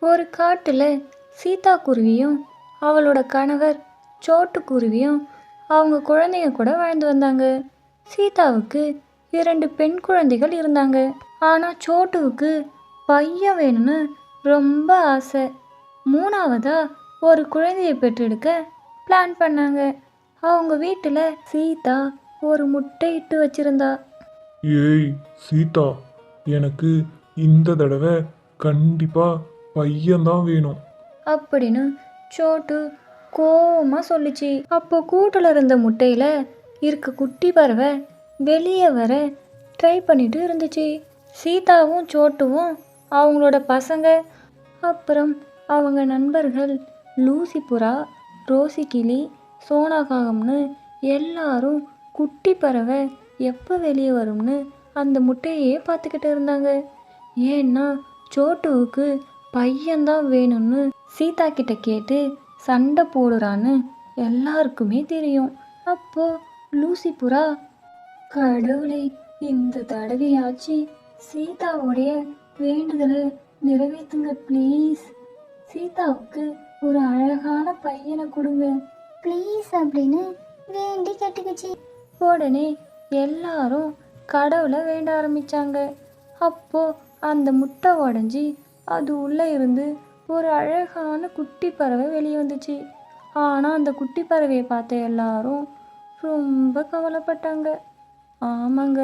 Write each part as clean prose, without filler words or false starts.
ஒரு காட்டில் சீதா குருவியும் அவளோட கணவர் சோட்டு குருவியும் அவங்க குழந்தைங்க கூட வாழ்ந்து வந்தாங்க. சீதாவுக்கு 2 பெண் குழந்தைகள் இருந்தாங்க. ஆனால் சோட்டுவுக்கு பையன் வேணும்னு ரொம்ப ஆசை. 3ஆவதா ஒரு குழந்தையை பெற்றெடுக்க பிளான் பண்ணாங்க. அவங்க வீட்டில் சீதா ஒரு முட்டை இட்டு வச்சிருந்தா. ஏய் சீதா, எனக்கு இந்த தடவை கண்டிப்பா பையன்தான் வேணும். அப்படின்னு சோட்டு கோவமா சொல்லிச்சு. அப்போ கூட்டில் இருந்த முட்டையில் இருக்க குட்டி பறவை வெளியே வர ட்ரை பண்ணிட்டு இருந்துச்சு. சீதாவும் சோட்டுவும் அவங்களோட பசங்க, அப்புறம் அவங்க நண்பர்கள் லூசி புறா, ரோசி கிளி, சோனா காகம்னு எல்லாரும் குட்டி பறவை எப்போ வெளியே வரும்னு அந்த முட்டையே பார்த்துக்கிட்டு இருந்தாங்க. ஏன்னா சோட்டுவுக்கு பையன்தான் வேணும்னு சீதா கிட்ட கேட்டு சண்டை போடுறான்னு எல்லாருக்குமே தெரியும். அப்போ லூசி புறா, கடவுளை, இந்த தடவையாச்சு சீதாவுடைய வேண்டுதலை நிறைவேற்றுங்க ப்ளீஸ். சீதாவுக்கு ஒரு அழகான பையனை கொடுங்க ப்ளீஸ் அப்படின்னு வேண்டி கேட்டுக்குச்சு. உடனே எல்லாரும் கடவுளை வேண்ட ஆரம்பிச்சாங்க. அப்போ அந்த முட்டை உடஞ்சி அது உள்ளே இருந்து ஒரு அழகான குட்டி பறவை வெளியே வந்துச்சு. ஆனால் அந்த குட்டி பறவையை பார்த்த எல்லாரும் ரொம்ப கவலைப்பட்டாங்க. ஆமாங்க,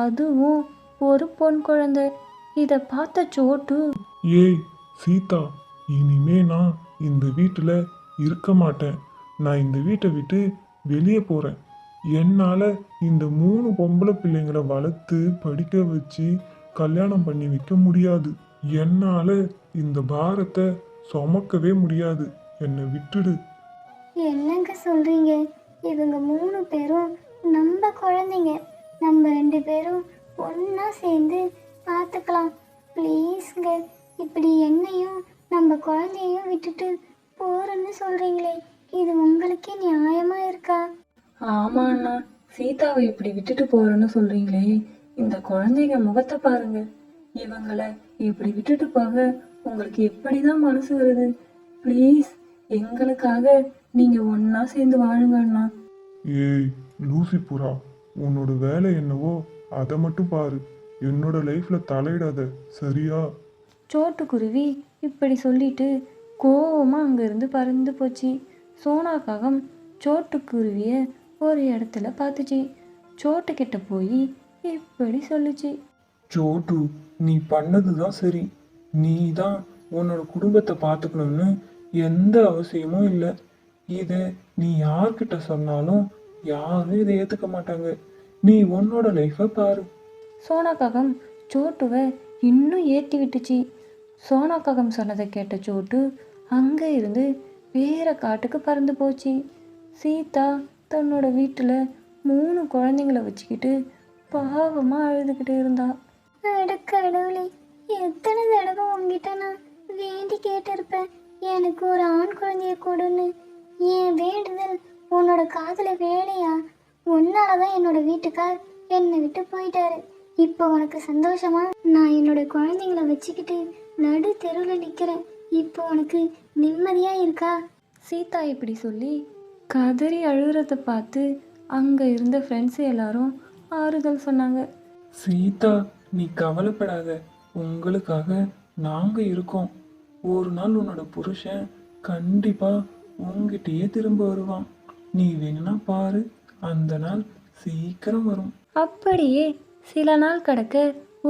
அதுவும் ஒரு பொன் குழந்தை. இதை பார்த்த சோட்டு, ஏய் சீதா, இனிமே நான் இந்த வீட்டில் இருக்க மாட்டேன். நான் இந்த வீட்டை விட்டு வெளியே போகிறேன். என்னால் இந்த 3 பொம்பளை பிள்ளைங்களை வளர்த்து படிக்க வச்சு கல்யாணம் பண்ணி வைக்க முடியாது. என்னால் இந்த பாரத்தை சுமக்கவே முடியாது. என்னை விட்டுடு. என்னங்க சொல்றீங்க? இவங்க 3 பேரும் நம்ம குழந்தைங்க. நம்ம 2 பேரும் ஒன்றா சேர்ந்து பார்த்துக்கலாம். ப்ளீஸ்ங்க, இப்படி என்னையும் நம்ம குழந்தையும் விட்டுட்டு போறேன்னு சொல்றீங்களே, இது உங்களுக்கே நியாயமா இருக்கா? ஆமாண்ணா, சீதாவை இப்படி விட்டுட்டு போறேன்னு சொல்றீங்களே, இந்த குழந்தைங்க முகத்தை பாருங்க. இவங்களை இப்படி விட்டுட்டு போக உங்களுக்கு எப்படிதான் மனசு வருது? ப்ளீஸ், எங்களுக்காக நீங்க ஒன்னா சேர்ந்து வாழுங்க அண்ணா. ஏய் லூசி புறா, உன்னோட வேலை என்னவோ அதை மட்டும் பாரு. என்னோட லைஃப்ல தலையிடாத, சரியா? சோட்டுக்குருவி இப்படி சொல்லிட்டு கோவமா அங்கிருந்து பறந்து போச்சு. சோனா காகம் சோட்டுக்குருவிய ஒரு இடத்துல பார்த்துச்சு. சோட்டு கிட்ட போய் இப்படி சொல்லுச்சு. சோட்டு, நீ பண்ணதுதான் சரி. நீ தான் உன்னோட குடும்பத்தை பார்த்துக்கணும்னு எந்த அவசியமும் இல்லை. இதை நீ யார்கிட்ட சொன்னாலும் யாரும் இதை ஏற்றுக்க மாட்டாங்க. நீ உன்னோட லைஃப்பை பாரு. சோனா காகம் சோட்டுவை இன்னும் ஏற்றி விட்டுச்சு. சோனா காகம் சொன்னதை கேட்ட சோட்டு அங்கே இருந்து வேற காட்டுக்கு பறந்து போச்சு. சீதா தன்னோட வீட்டில் 3 குழந்தைங்கள வச்சுக்கிட்டு பாவமாக அழுதுகிட்டு இருந்தா. அட கடவுளே, எத்தனை தடவை உங்ககிட்ட நான் வேண்டி கேட்டிருப்பேன், எனக்கு ஒரு ஆண் குழந்தைய கொடுன்னு. என் வேண்டுதல் உன்னோட காதுல வேலையா? உன்னாலதான் என்னோட வீட்டுக்கார் என்னை விட்டு போயிட்டாரு. இப்போ உனக்கு சந்தோஷமா? நான் என்னோட குழந்தைங்கள வச்சுக்கிட்டு நடு தெருவில் நிற்கிறேன். இப்போ உனக்கு நிம்மதியா இருக்கா? சீதா இப்படி சொல்லி கதறி அழுகிறத பார்த்து அங்கே இருந்த ஃப்ரெண்ட்ஸு எல்லாரும் ஆறுதல் சொன்னாங்க. சீதா, நீ கவலைப்படாத. உங்களுக்காக நாங்க இருக்கோம். ஒரு நாள் உன்னோட புருஷன் கண்டிப்பா உங்ககிட்டயே திரும்ப வருவான். நீ வேணும்னா பாரு, அந்த நாள் சீக்கிரம் வரும். அப்படியே சில நாள் கடக்க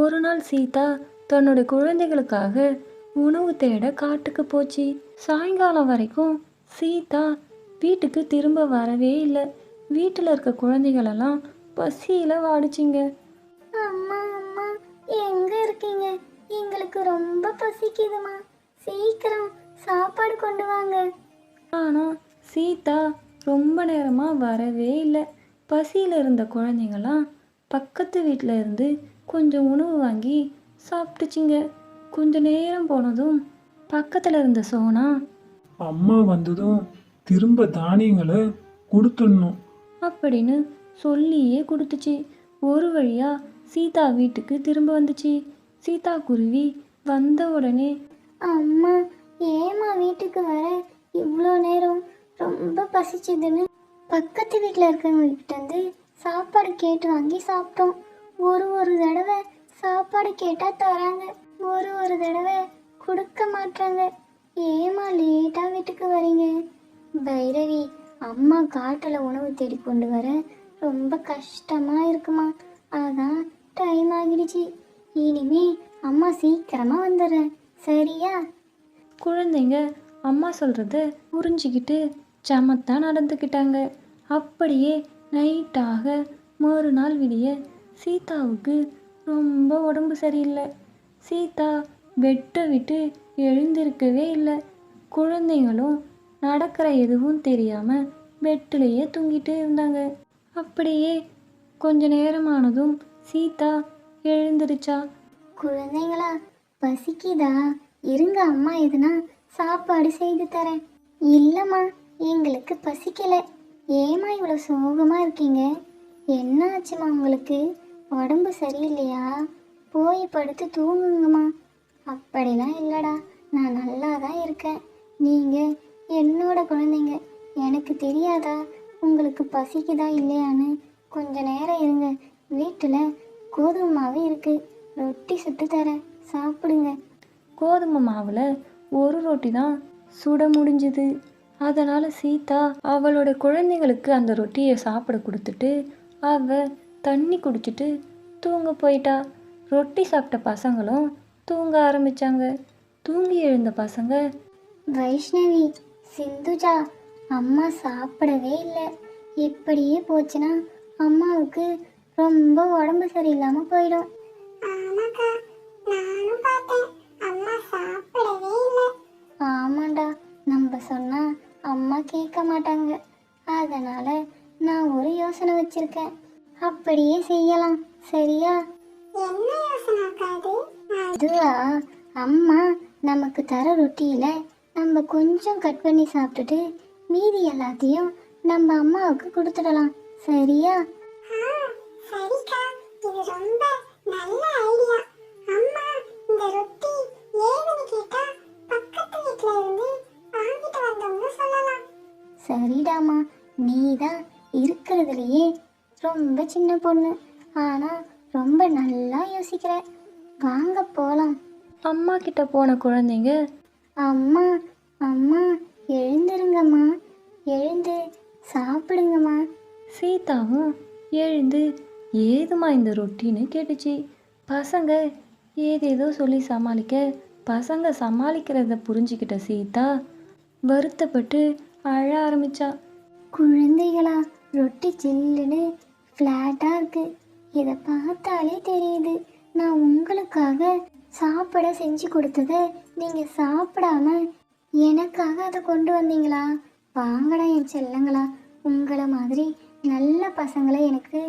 ஒரு நாள் சீதா தன்னோட குழந்தைகளுக்காக உணவு தேட காட்டுக்கு போச்சு. சாயங்காலம் வரைக்கும் சீதா வீட்டுக்கு திரும்ப வரவே இல்லை. வீட்டில் இருக்க குழந்தைகளெல்லாம் பசியில் வாடிச்சிங்க. அம்மா அம்மா, எங்க இருக்கீங்க? எங்களுக்கு ரொம்ப பசிக்குதுமா, சீக்கிரம் சாப்பாடு கொண்டு வாங்க. ஆனால் சீதா ரொம்ப நேரமாக வரவே இல்லை. பசியில் இருந்த குழந்தைங்களாம் பக்கத்து வீட்டில் இருந்து கொஞ்சம் உணவு வாங்கி சாப்பிட்டுச்சிங்க. கொஞ்ச நேரம் போனதும் பக்கத்தில் இருந்த சோனா, அம்மா வந்ததும் திரும்ப தானியங்களை கொடுத்துடணும் அப்படின்னு சொல்லியே கொடுத்துச்சு. ஒரு வழியாக சீதா வீட்டுக்கு திரும்ப வந்துச்சு. சீதா குருவி வந்த உடனே, அம்மா பசிச்சுதுன்னு பக்கத்து வீட்டில் இருக்கவங்க கிட்ட இருந்து சாப்பாடு கேட்டு வாங்கி சாப்பிட்டோம். ஒரு தடவை சாப்பாடு கேட்டால் தராங்க, ஒரு தடவை கொடுக்க மாட்டாங்க. ஏமா லேட்டாக வீட்டுக்கு வரீங்க? பைரவி, அம்மா காட்டில் உணவு தேடி கொண்டு வர ரொம்ப கஷ்டமாக இருக்குமா, அதான் டைம் ஆகிடுச்சு. இனிமே அம்மா சீக்கிரமாக வந்துடுறேன், சரியா? குழந்தைங்க அம்மா சொல்கிறத புரிஞ்சுக்கிட்டு சமத்தான் நடந்துக்கிட்டாங்க. அப்படியே நைட்டாக மறுநாள் விடிய சீதாவுக்கு ரொம்ப உடம்பு சரியில்லை. சீதா பெட்டை விட்டு எழுந்திருக்கவே இல்லை. குழந்தைங்களும் நடக்கிற எதுவும் தெரியாமல் பெட்டிலேயே தூங்கிட்டு இருந்தாங்க. அப்படியே கொஞ்ச நேரமானதும் சீதா எழுந்திருச்சா. குழந்தைங்களா, பசிக்குதா? இருங்க, அம்மா எதுனா சாப்பாடு செய்து தரேன். இல்லைம்மா, எங்களுக்கு பசிக்கலை. ஏம்மா இவ்வளோ சோகமாக இருக்கீங்க? என்ன ஆச்சுமா உங்களுக்கு? உடம்பு சரியில்லையா? போய் படுத்து தூங்குங்கம்மா. அப்படிலாம் இல்லைடா, நான் நல்லா தான் இருக்கேன். நீங்கள் என்னோட குழந்தைங்க, எனக்கு தெரியாதா உங்களுக்கு பசிக்குதா இல்லையான்னு? கொஞ்ச நேரம் இருங்க, வீட்டில் கோதுமை மாவு இருக்குது, ரொட்டி சுட்டு தரேன், சாப்பிடுங்க. கோதுமை மாவில் ஒரு ரொட்டி தான் சுட முடிஞ்சுது. அதனால் சீதா அவளோட குழந்தைங்களுக்கு அந்த ரொட்டியை சாப்பிட கொடுத்துட்டு அவ தண்ணி குடிச்சிட்டு தூங்க போயிட்டா. ரொட்டி சாப்பிட்ட பசங்களும் தூங்க ஆரம்பித்தாங்க. தூங்கி எழுந்த பசங்க, வைஷ்ணவி, சிந்துஜா, அம்மா சாப்பிடவே இல்லை. இப்படியே போச்சுன்னா அம்மாவுக்கு ரொம்ப உடம்பு சரியில்லாமல் போயிடும். ஆமாண்டா, நம்ம சொன்னா அம்மா கேட்க மாட்டாங்க. அதனால நான் ஒரு யோசனை வச்சிருக்கேன், அப்படியே செய்யலாம், சரியா? என்ன யோசனை? அதுவா, அம்மா நமக்கு தர ரொட்டியில நம்ம கொஞ்சம் கட் பண்ணி சாப்பிட்டுட்டு மீதி எல்லாத்தையும் நம்ம அம்மாவுக்கு கொடுத்துடலாம், சரியா? சரிக்கா, இது ரொம்ப நல்ல ஐடியா. அம்மா இந்த ரொட்டி ஏன்னு கேட்டா பக்கத்து வீட்ல இருந்து வாங்கிட்டு வந்தவங்க சொல்லலாம். சரிடாமா, நீ தான் இருக்கிறதுலையே ரொம்ப சின்ன பொண்ணு, ஆனா ரொம்ப நல்லா யோசிக்கிற. வாங்க போலாம். அம்மா கிட்ட போன குழந்தைங்க, அம்மா அம்மா எழுந்துருங்கம்மா, எழுந்து சாப்பிடுங்கம்மா. சீதாவும் எழுந்து ஏதுமா இந்த ரொட்டின்னு கேட்டுச்சு. பசங்க ஏதேதோ சொல்லி சமாளிக்க பசங்க சமாளிக்கிறத புரிஞ்சுக்கிட்ட சீதா வருத்தப்பட்டு அழ ஆரம்பிச்சா. குழந்தைகளா, ரொட்டி சில்லுன்னு ஃப்ளாட்டாக இருக்கு. இதை பார்த்தாலே தெரியுது நான் உங்களுக்காக சாப்பிட செஞ்சு கொடுத்ததை நீங்கள் சாப்பிடாம எனக்காக அதை கொண்டு வந்தீங்களா? வாங்கடா என் செல்லங்களா, உங்களை மாதிரி நல்ல பசங்களை எனக்கு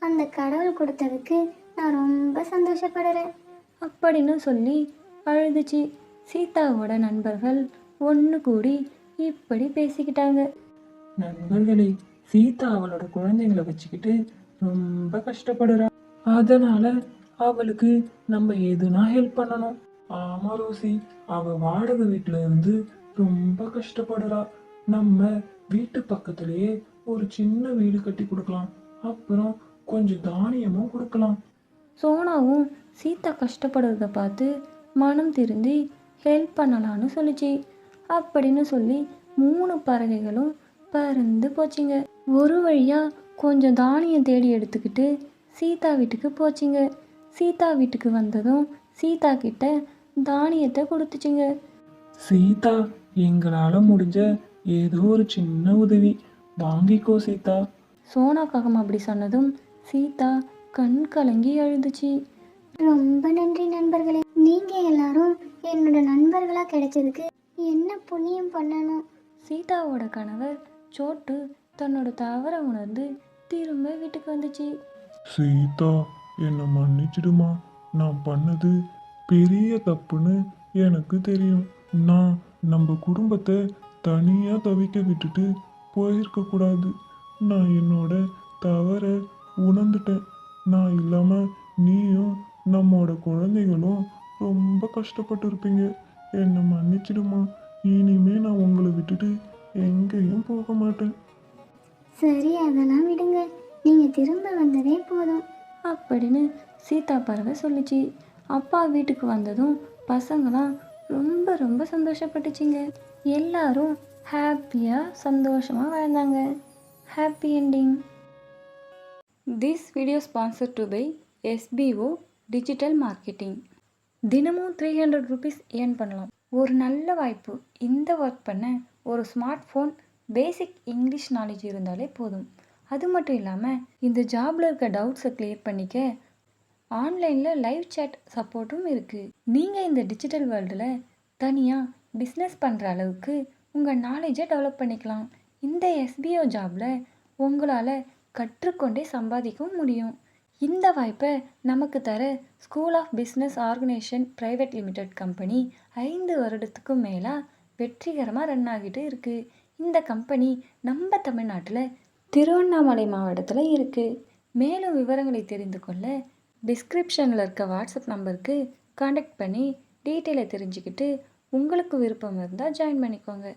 அந்த கடவுள் கொடுத்ததுக்கு நான் ரொம்ப சந்தோஷப்படுறேன் அப்படின்னு சொல்லி அழுதுச்சு. சீதாவோட நண்பர்கள் ஒன்று கூடி இப்படி பேசிக்கிட்டாங்க. நண்பர்களே, சீதா அவளோட குழந்தைங்களை வச்சுக்கிட்டு ரொம்ப கஷ்டப்படுறா. அதனால அவளுக்கு நம்ம எதுனா ஹெல்ப் பண்ணணும். ஆமா ரோசி, அவ வாடகை வீட்டுல இருந்து ரொம்ப கஷ்டப்படுறா. நம்ம வீட்டு பக்கத்திலேயே ஒரு சின்ன வீடு கட்டி கொடுக்கலாம், அப்புறம் கொஞ்சம் தானியமும் கொடுக்கலாம். சோனாவும் சீதா கஷ்டப்படுறத பார்த்து மனம் திருந்தி ஹெல்ப் பண்ணலான்னு சொல்லிச்சு. அப்படின்னு சொல்லி 3 பறவைகளும் பறந்து போச்சுங்க. ஒரு வழியாக கொஞ்சம் தானியம் தேடி எடுத்துக்கிட்டு சீதா வீட்டுக்கு போச்சுங்க. சீதா வீட்டுக்கு வந்ததும் சீதா கிட்ட தானியத்தை கொடுத்துச்சுங்க. சீதா, எங்களால முடிஞ்ச ஏதோ ஒரு சின்ன உதவி, வாங்கிக்கோ சீதா. சோனா காகம் அப்படி சொன்னதும் சீதா கண் கலங்கி அழுதுச்சு. ரொம்ப நன்றி நண்பர்களே, நீங்கள் எல்லாரும் என்னோட நண்பர்களாக கிடைச்சதுக்கு என்ன புண்ணியம் பண்ணணும். சீதாவோட கணவர் சோட்டு தன்னோட தவறை உணர்ந்து திரும்ப வீட்டுக்கு வந்துச்சு. சீதா, என்னை மன்னிச்சிடுமா. நான் பண்ணது பெரிய தப்புன்னு எனக்கு தெரியும். நான் நம்ம குடும்பத்தை தனியா தவிக்க விட்டுட்டு போயிருக்க கூடாது. நான் என்னோட தவறை உணர்ந்துட்டேன். நான் இல்லாம நீயும் நம்மோட குழந்தைகளும் ரொம்ப கஷ்டப்பட்டு இருப்பீங்க. என்னை மன்னிச்சிடுமா. இனிமே நான் உங்களை விட்டுட்டு எங்கேயும் போக மாட்டேன். சரி, அதெல்லாம் விடுங்க. நீங்கள் திரும்ப வந்ததே போதும். அப்படின்னு சீதா பறவை சொல்லுச்சு. அப்பா வீட்டுக்கு வந்ததும் பசங்களாம் ரொம்ப ரொம்ப சந்தோஷப்பட்டுச்சிங்க. எல்லாரும் ஹாப்பியாக சந்தோஷமாக வாழ்ந்தாங்க. Happy ending. This video sponsored by SBO digital marketing. தினமும் 300 ருபீஸ் ஏர்ன் பண்ணலாம். ஒரு நல்ல வாய்ப்பு. இந்த ஒர்க் பண்ண ஒரு ஸ்மார்ட் ஃபோன், பேசிக் இங்கிலீஷ் நாலேஜ் இருந்தாலே போதும். அது மட்டும் இல்லாமல் இந்த ஜாபில் இருக்க டவுட்ஸை கிளியர் பண்ணிக்க ஆன்லைனில் லைவ் சேட் சப்போர்ட்டும் இருக்குது. நீங்கள் இந்த டிஜிட்டல் வேர்ல்டில் தனியாக பிஸ்னஸ் பண்ணுற அளவுக்கு உங்கள் நாலேஜை டெவலப் பண்ணிக்கலாம். இந்த SBO ஜாபில் உங்களால் கற்றுக்கொண்டே சம்பாதிக்கவும் முடியும். இந்த வாய்ப்பை நமக்கு தர school of business organisation private limited company 5 வருடத்துக்கும் மேலாக வெற்றிகரமாக ரன் ஆகிட்டு இருக்குது. இந்த கம்பெனி நம்ம தமிழ்நாட்டில் திருவண்ணாமலை மாவட்டத்தில் இருக்குது. மேலும் விவரங்களை தெரிந்து கொள்ள டிஸ்கிரிப்ஷனில் இருக்க வாட்ஸ்அப் நம்பருக்கு காண்டாக்ட் பண்ணி டீட்டெயிலை தெரிஞ்சுக்கிட்டு உங்களுக்கு விருப்பம் இருந்தால் ஜாயின் பண்ணிக்கோங்க.